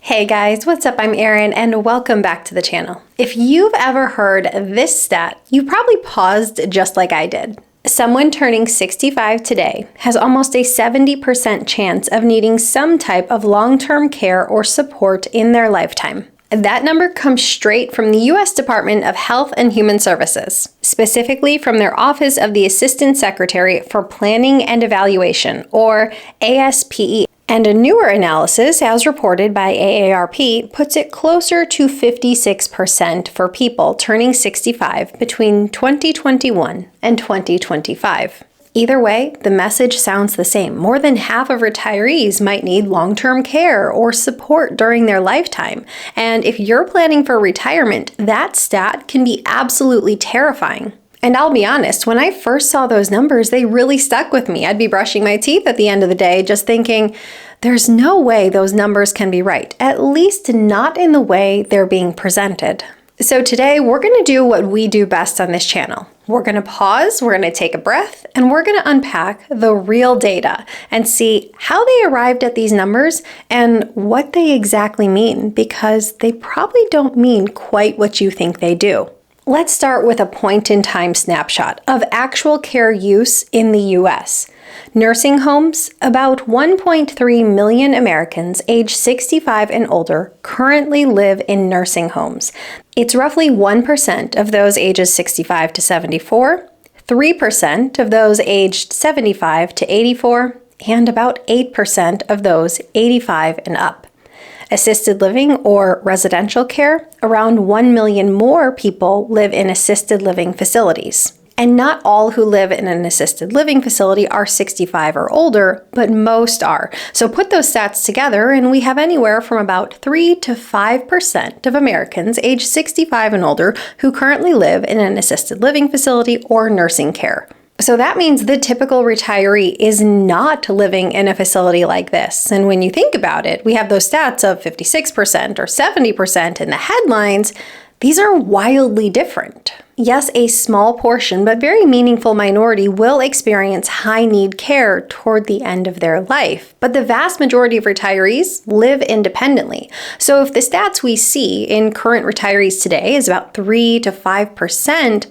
Hey guys, what's up? I'm Erin and welcome back to the channel. If you've ever heard this stat, you probably paused just like I did. Someone turning 65 today has almost a 70% chance of needing some type of long-term care or support in their lifetime. That number comes straight from the U.S. Department of Health and Human Services, specifically from their Office of the Assistant Secretary for Planning and Evaluation, or ASPE. And a newer analysis, as reported by AARP, puts it closer to 56% for people turning 65 between 2021 and 2025. Either way, the message sounds the same. More than half of retirees might need long-term care or support during their lifetime. And if you're planning for retirement, that stat can be absolutely terrifying. And I'll be honest, when I first saw those numbers, they really stuck with me. I'd be brushing my teeth at the end of the day just thinking, there's no way those numbers can be right, at least not in the way they're being presented. So today, we're going to do what we do best on this channel. We're going to pause, we're going to take a breath, and we're going to unpack the real data and see how they arrived at these numbers and what they exactly mean, because they probably don't mean quite what you think they do. Let's start with a point-in-time snapshot of actual care use in the U.S. Nursing homes, about 1.3 million Americans aged 65 and older currently live in nursing homes. It's roughly 1% of those ages 65 to 74, 3% of those aged 75 to 84, and about 8% of those 85 and up. Assisted living or residential care, around 1 million more people live in assisted living facilities. And not all who live in an assisted living facility are 65 or older, but most are. So put those stats together and we have anywhere from about 3 to 5% of Americans aged 65 and older who currently live in an assisted living facility or nursing care. So that means the typical retiree is not living in a facility like this. And when you think about it, we have those stats of 56% or 70% in the headlines. These are wildly different. Yes, a small portion, but very meaningful minority will experience high-need care toward the end of their life. But the vast majority of retirees live independently. So if the stats we see in current retirees today is about 3 to 5%,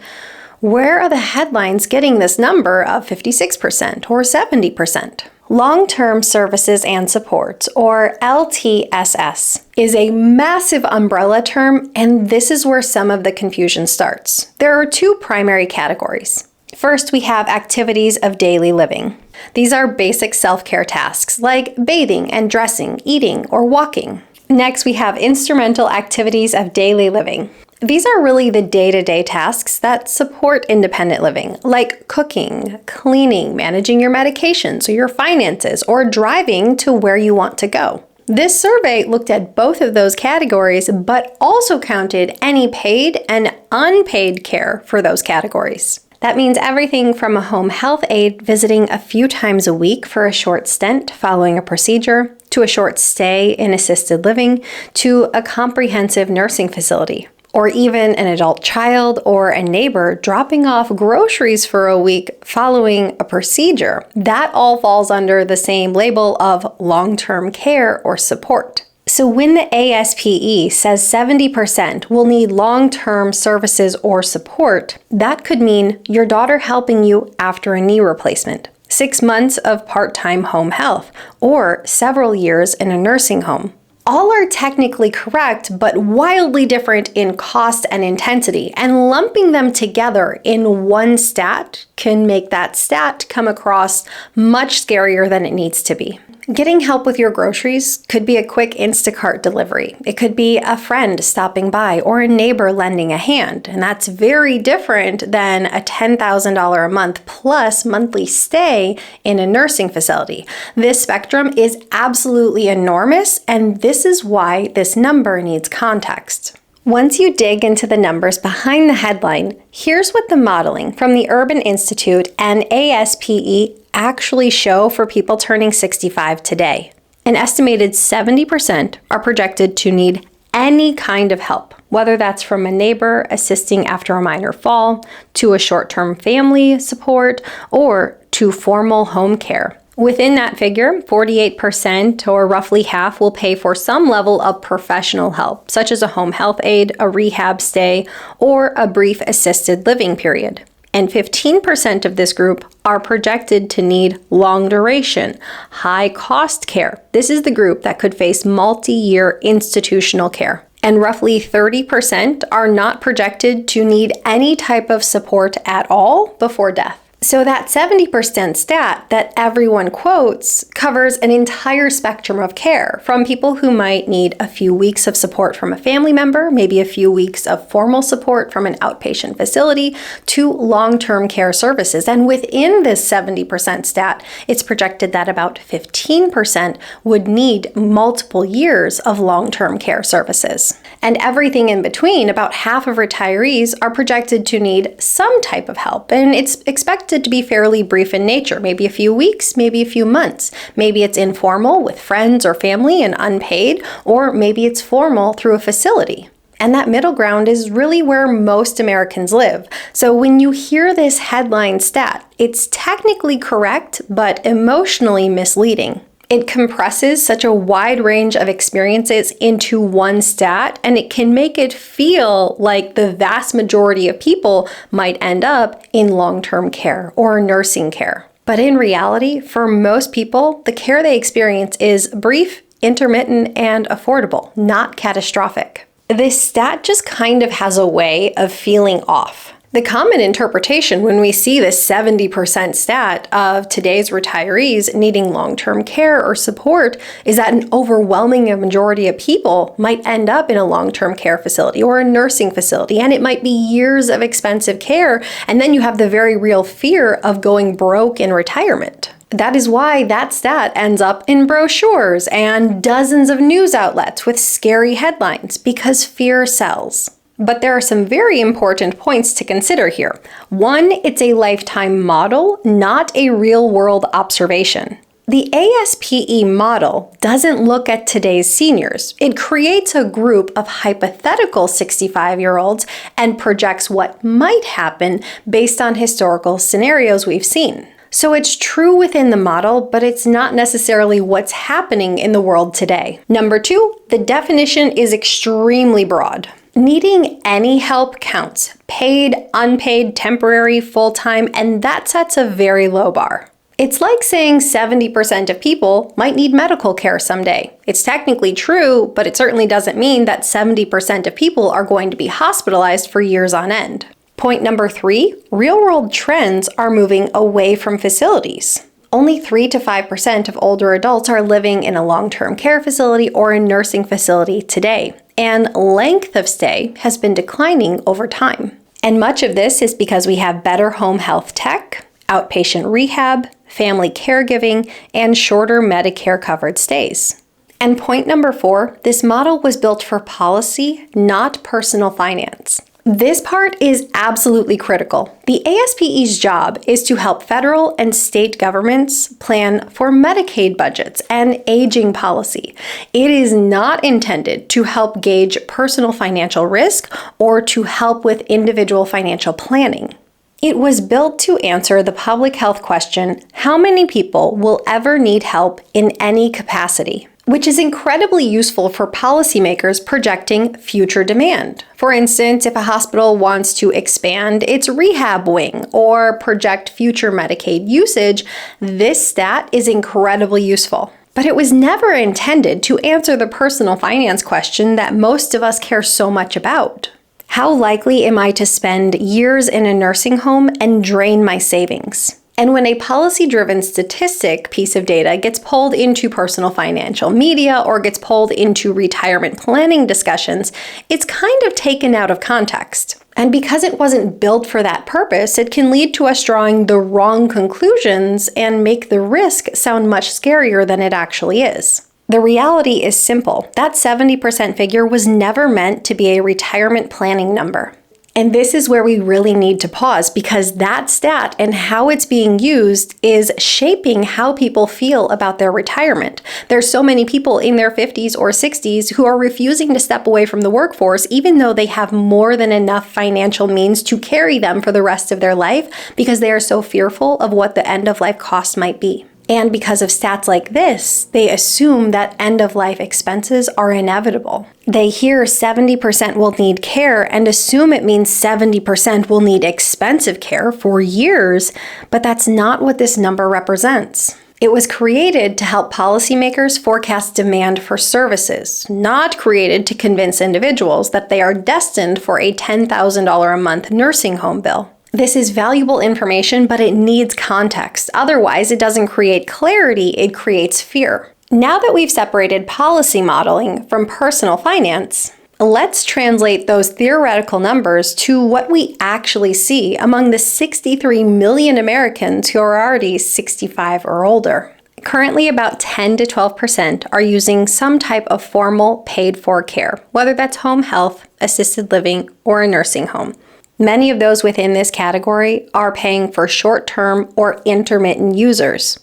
where are the headlines getting this number of 56% or 70%? Long-term services and supports, or LTSS, is a massive umbrella term, and this is where some of the confusion starts. There are two primary categories. First, we have activities of daily living. These are basic self-care tasks like bathing and dressing, eating, or walking. Next, we have instrumental activities of daily living. These are really the day-to-day tasks that support independent living, like cooking, cleaning, managing your medications or your finances, or driving to where you want to go. This survey looked at both of those categories, but also counted any paid and unpaid care for those categories. That means everything from a home health aide visiting a few times a week for a short stint following a procedure, to a short stay in assisted living, to a comprehensive nursing facility, or even an adult child or a neighbor dropping off groceries for a week following a procedure. That all falls under the same label of long-term care or support. So when the ASPE says 70% will need long-term services or support, that could mean your daughter helping you after a knee replacement, 6 months of part-time home health, or several years in a nursing home. All are technically correct, but wildly different in cost and intensity, and lumping them together in one stat can make that stat come across much scarier than it needs to be. Getting help with your groceries could be a quick Instacart delivery. It could be a friend stopping by or a neighbor lending a hand, and that's very different than a $10,000 a month plus monthly stay in a nursing facility. This spectrum is absolutely enormous, and this is why this number needs context. Once you dig into the numbers behind the headline, here's what the modeling from the Urban Institute and ASPE actually show for people turning 65 today. An estimated 70% are projected to need any kind of help, whether that's from a neighbor assisting after a minor fall, to a short-term family support, or to formal home care. Within that figure, 48% or roughly half will pay for some level of professional help, such as a home health aide, a rehab stay, or a brief assisted living period. And 15% of this group are projected to need long duration, high cost care. This is the group that could face multi-year institutional care. And roughly 30% are not projected to need any type of support at all before death. So that 70% stat that everyone quotes covers an entire spectrum of care, from people who might need a few weeks of support from a family member, maybe a few weeks of formal support from an outpatient facility, to long-term care services. And within this 70% stat, it's projected that about 15% would need multiple years of long-term care services. And everything in between, about half of retirees are projected to need some type of help, and it's expected to be fairly brief in nature, maybe a few weeks, maybe a few months. Maybe it's informal with friends or family and unpaid, or maybe it's formal through a facility. And that middle ground is really where most Americans live. So when you hear this headline stat, it's technically correct, but emotionally misleading. It compresses such a wide range of experiences into one stat, and it can make it feel like the vast majority of people might end up in long-term care or nursing care. But in reality, for most people, the care they experience is brief, intermittent, and affordable, not catastrophic. This stat just kind of has a way of feeling off. The common interpretation when we see this 70% stat of today's retirees needing long-term care or support is that an overwhelming majority of people might end up in a long-term care facility or a nursing facility, and it might be years of expensive care, and then you have the very real fear of going broke in retirement. That is why that stat ends up in brochures and dozens of news outlets with scary headlines, because fear sells. But there are some very important points to consider here. One, it's a lifetime model, not a real-world observation. The ASPE model doesn't look at today's seniors. It creates a group of hypothetical 65-year-olds and projects what might happen based on historical scenarios we've seen. So it's true within the model, but it's not necessarily what's happening in the world today. Number two, the definition is extremely broad. Needing any help counts. Paid, unpaid, temporary, full-time, and that sets a very low bar. It's like saying 70% of people might need medical care someday. It's technically true, but it certainly doesn't mean that 70% of people are going to be hospitalized for years on end. Point number three, real-world trends are moving away from facilities. Only 3 to 5% of older adults are living in a long-term care facility or a nursing facility today, and length of stay has been declining over time. And much of this is because we have better home health tech, outpatient rehab, family caregiving, and shorter Medicare-covered stays. And point number four, this model was built for policy, not personal finance. This part is absolutely critical. The ASPE's job is to help federal and state governments plan for Medicaid budgets and aging policy. It is not intended to help gauge personal financial risk or to help with individual financial planning. It was built to answer the public health question, how many people will ever need help in any capacity? Which is incredibly useful for policymakers projecting future demand. For instance, if a hospital wants to expand its rehab wing or project future Medicaid usage, this stat is incredibly useful. But it was never intended to answer the personal finance question that most of us care so much about. How likely am I to spend years in a nursing home and drain my savings? And when a policy-driven statistic piece of data gets pulled into personal financial media or gets pulled into retirement planning discussions, it's kind of taken out of context. And because it wasn't built for that purpose, it can lead to us drawing the wrong conclusions and make the risk sound much scarier than it actually is. The reality is simple. That 70% figure was never meant to be a retirement planning number. And this is where we really need to pause, because that stat and how it's being used is shaping how people feel about their retirement. There's so many people in their 50s or 60s who are refusing to step away from the workforce, even though they have more than enough financial means to carry them for the rest of their life, because they are so fearful of what the end of life cost might be. And because of stats like this, they assume that end-of-life expenses are inevitable. They hear 70% will need care and assume it means 70% will need expensive care for years, but that's not what this number represents. It was created to help policymakers forecast demand for services, not created to convince individuals that they are destined for a $10,000 a month nursing home bill. This is valuable information, but it needs context. Otherwise, it doesn't create clarity, it creates fear. Now that we've separated policy modeling from personal finance, let's translate those theoretical numbers to what we actually see among the 63 million Americans who are already 65 or older. Currently, about 10 to 12% are using some type of formal paid-for care, whether that's home health, assisted living, or a nursing home. Many of those within this category are paying for short-term or intermittent users.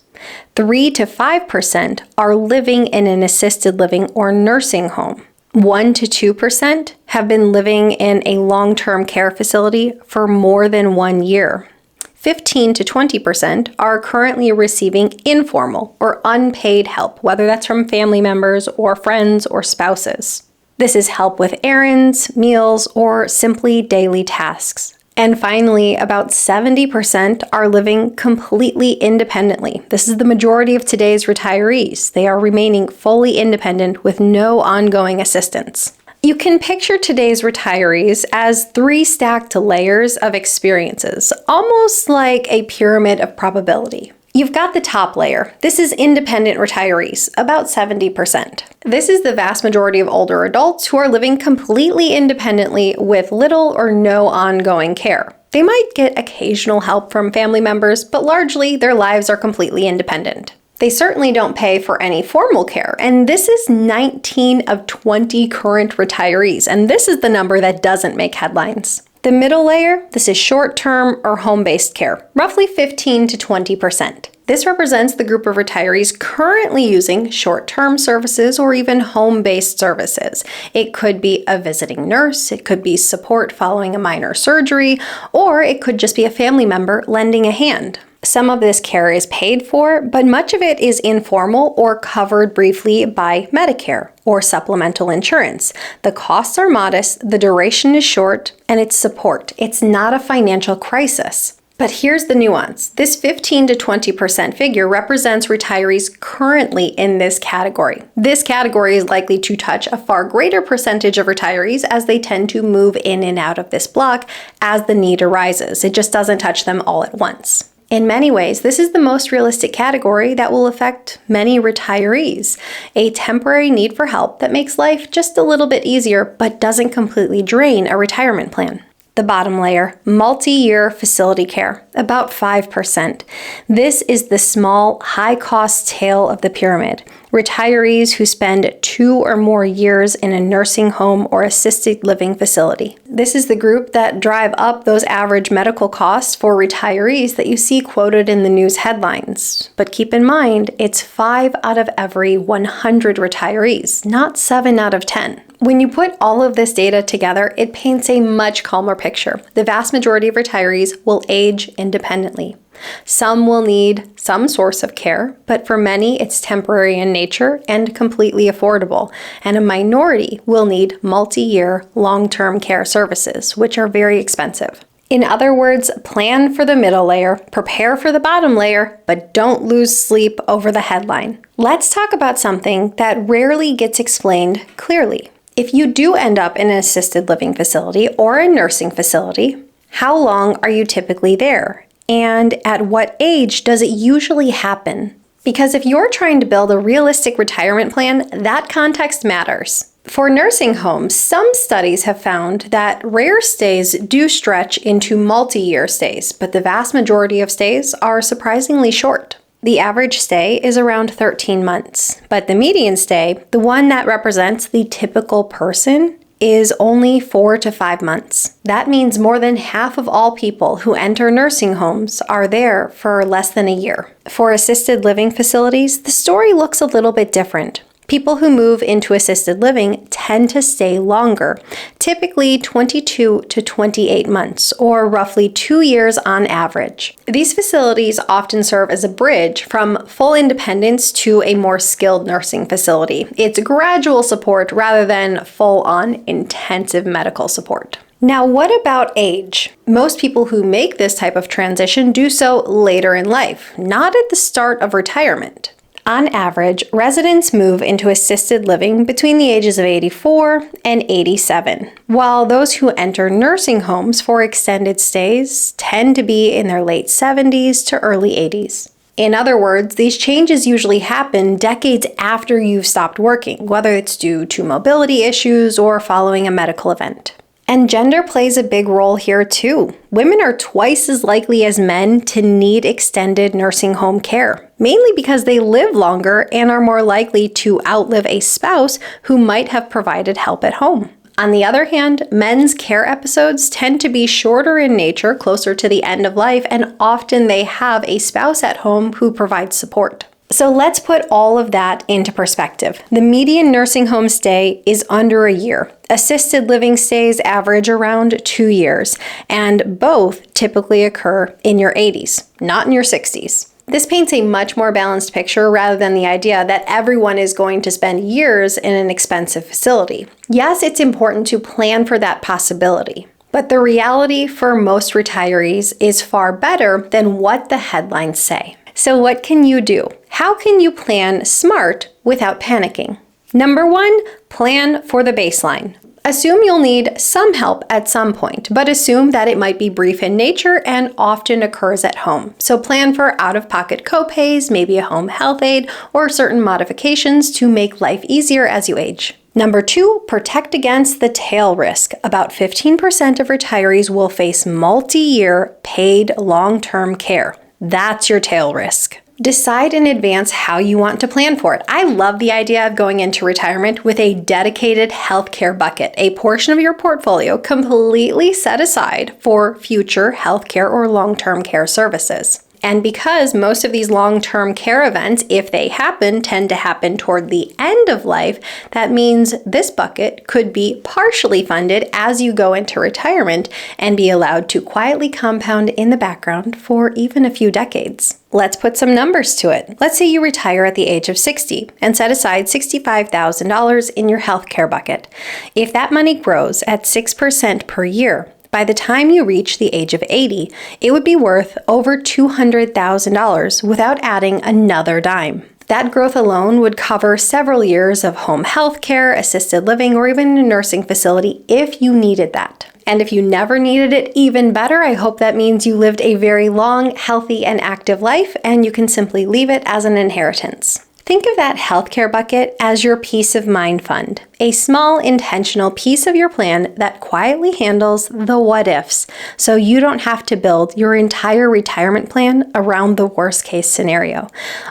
3 to 5% are living in an assisted living or nursing home. 1 to 2% have been living in a long-term care facility for more than 1 year. 15 to 20% are currently receiving informal or unpaid help, whether that's from family members or friends or spouses. This is help with errands, meals, or simply daily tasks. And finally, about 70% are living completely independently. This is the majority of today's retirees. They are remaining fully independent with no ongoing assistance. You can picture today's retirees as 3 stacked layers of experiences, almost like a pyramid of probability. You've got the top layer. This is independent retirees, about 70%. This is the vast majority of older adults who are living completely independently with little or no ongoing care. They might get occasional help from family members, but largely their lives are completely independent. They certainly don't pay for any formal care, and this is 19 of 20 current retirees, and this is the number that doesn't make headlines. The middle layer, this is short-term or home-based care, roughly 15 to 20%. This represents the group of retirees currently using short-term services or even home-based services. It could be a visiting nurse, it could be support following a minor surgery, or it could just be a family member lending a hand. Some of this care is paid for, but much of it is informal or covered briefly by Medicare or supplemental insurance. The costs are modest, the duration is short, and it's support. It's not a financial crisis. But here's the nuance. This 15 to 20% figure represents retirees currently in this category. This category is likely to touch a far greater percentage of retirees as they tend to move in and out of this block as the need arises. It just doesn't touch them all at once. In many ways, this is the most realistic category that will affect many retirees. A temporary need for help that makes life just a little bit easier but doesn't completely drain a retirement plan. The bottom layer, multi-year facility care, about 5%. This is the small, high-cost tail of the pyramid. Retirees who spend 2 or more years in a nursing home or assisted living facility. This is the group that drive up those average medical costs for retirees that you see quoted in the news headlines. But keep in mind, it's 5 out of every 100 retirees, not 7 out of 10. When you put all of this data together, it paints a much calmer picture. The vast majority of retirees will age independently. Some will need some source of care, but for many it's temporary in nature and completely affordable, and a minority will need multi-year, long-term care services, which are very expensive. In other words, plan for the middle layer, prepare for the bottom layer, but don't lose sleep over the headline. Let's talk about something that rarely gets explained clearly. If you do end up in an assisted living facility or a nursing facility, how long are you typically there? And at what age does it usually happen? Because if you're trying to build a realistic retirement plan, that context matters. For nursing homes, some studies have found that rare stays do stretch into multi-year stays, but the vast majority of stays are surprisingly short. The average stay is around 13 months, but the median stay, the one that represents the typical person, is only 4 to 5 months. That means more than half of all people who enter nursing homes are there for less than a year. For assisted living facilities, the story looks a little bit different. People who move into assisted living tend to stay longer, typically 22 to 28 months, or roughly 2 years on average. These facilities often serve as a bridge from full independence to a more skilled nursing facility. It's gradual support rather than full-on intensive medical support. Now, what about age? Most people who make this type of transition do so later in life, not at the start of retirement. On average, residents move into assisted living between the ages of 84 and 87, while those who enter nursing homes for extended stays tend to be in their late 70s to early 80s. In other words, these changes usually happen decades after you've stopped working, whether it's due to mobility issues or following a medical event. And gender plays a big role here too. Women are twice as likely as men to need extended nursing home care, mainly because they live longer and are more likely to outlive a spouse who might have provided help at home. On the other hand, men's care episodes tend to be shorter in nature, closer to the end of life, and often they have a spouse at home who provides support. So let's put all of that into perspective. The median nursing home stay is under a year. Assisted living stays average around 2 years, and both typically occur in your 80s, not in your 60s. This paints a much more balanced picture rather than the idea that everyone is going to spend years in an expensive facility. Yes, it's important to plan for that possibility, but the reality for most retirees is far better than what the headlines say. So what can you do? How can you plan smart without panicking? Number 1, plan for the baseline. Assume you'll need some help at some point, but assume that it might be brief in nature and often occurs at home. So plan for out-of-pocket copays, maybe a home health aid, or certain modifications to make life easier as you age. Number 2, protect against the tail risk. About 15% of retirees will face multi-year paid long-term care. That's your tail risk. Decide in advance how you want to plan for it. I love the idea of going into retirement with a dedicated healthcare bucket, a portion of your portfolio completely set aside for future healthcare or long-term care services. And because most of these long-term care events, if they happen, tend to happen toward the end of life, that means this bucket could be partially funded as you go into retirement and be allowed to quietly compound in the background for even a few decades. Let's put some numbers to it. Let's say you retire at the age of 60 and set aside $65,000 in your healthcare bucket. If that money grows at 6% per year, by the time you reach the age of 80, it would be worth over $200,000 without adding another dime. That growth alone would cover several years of home health care, assisted living, or even a nursing facility if you needed that. And if you never needed it, even better. I hope that means you lived a very long, healthy, and active life, and you can simply leave it as an inheritance. Think of that healthcare bucket as your peace of mind fund, a small intentional piece of your plan that quietly handles the what ifs, so you don't have to build your entire retirement plan around the worst case scenario.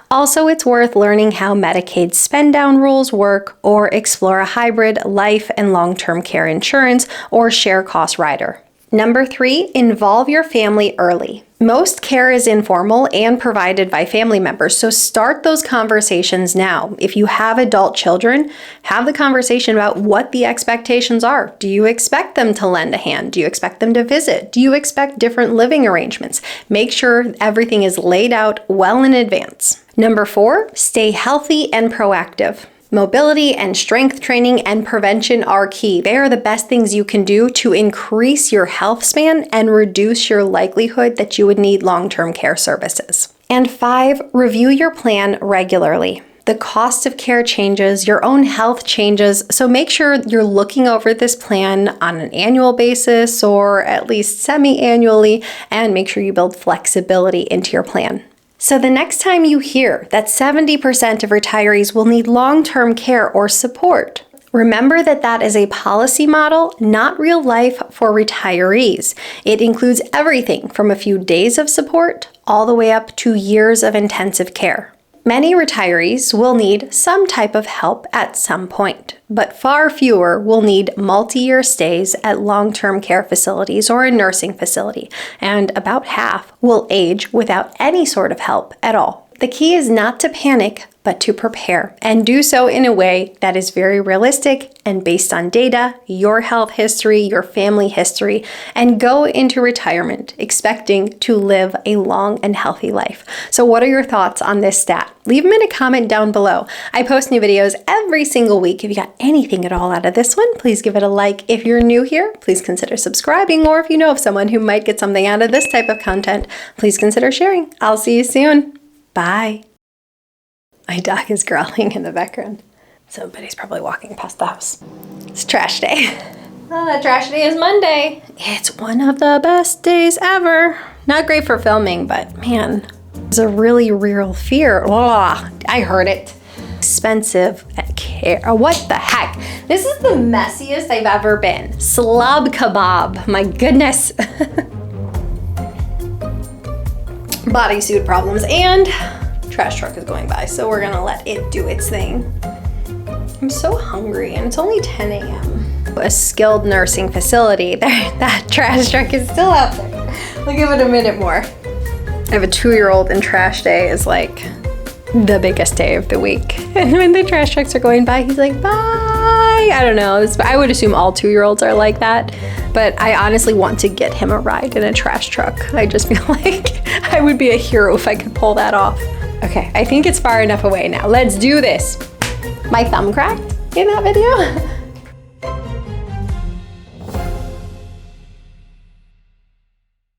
Also, it's worth learning how Medicaid spend down rules work, or explore a hybrid life and long-term care insurance or share cost rider. Number 3, involve your family early. Most care is informal and provided by family members, so start those conversations now. If you have adult children, have the conversation about what the expectations are. Do you expect them to lend a hand? Do you expect them to visit? Do you expect different living arrangements? Make sure everything is laid out well in advance. Number 4, stay healthy and proactive. Mobility and strength training and prevention are key. They are the best things you can do to increase your health span and reduce your likelihood that you would need long-term care services. And 5, review your plan regularly. The cost of care changes, your own health changes, so make sure you're looking over this plan on an annual basis or at least semi-annually, and make sure you build flexibility into your plan. So the next time you hear that 70% of retirees will need long-term care or support, remember that that is a policy model, not real life for retirees. It includes everything from a few days of support all the way up to years of intensive care. Many retirees will need some type of help at some point, but far fewer will need multi-year stays at long-term care facilities or a nursing facility, and about half will age without any sort of help at all. The key is not to panic, but to prepare and do so in a way that is very realistic and based on data, your health history, your family history, and go into retirement expecting to live a long and healthy life. So what are your thoughts on this stat? Leave them in a comment down below. I post new videos every single week. If you got anything at all out of this one, please give it a like. If you're new here, please consider subscribing, or if you know of someone who might get something out of this type of content, please consider sharing. I'll see you soon. Bye. My dog is growling in the background. Somebody's probably walking past the house. It's trash day. Oh, trash day is Monday. It's one of the best days ever. Not great for filming, but man, it's a really real fear. Oh, I heard it. Expensive care. Oh, what the heck? This is the messiest I've ever been. Slob kebab. My goodness. Bodysuit problems and trash truck is going by, so we're gonna let it do its thing. I'm so hungry and it's only 10 a.m. A skilled nursing facility. That trash truck is still out there. We'll give it a minute more. I have a 2-year-old and trash day is like the biggest day of the week. And when the trash trucks are going by, he's like, bye. I don't know. I would assume all 2-year-olds are like that. But I honestly want to get him a ride in a trash truck. I just feel like I would be a hero if I could pull that off. Okay, I think it's far enough away now. Let's do this. My thumb cracked in that video.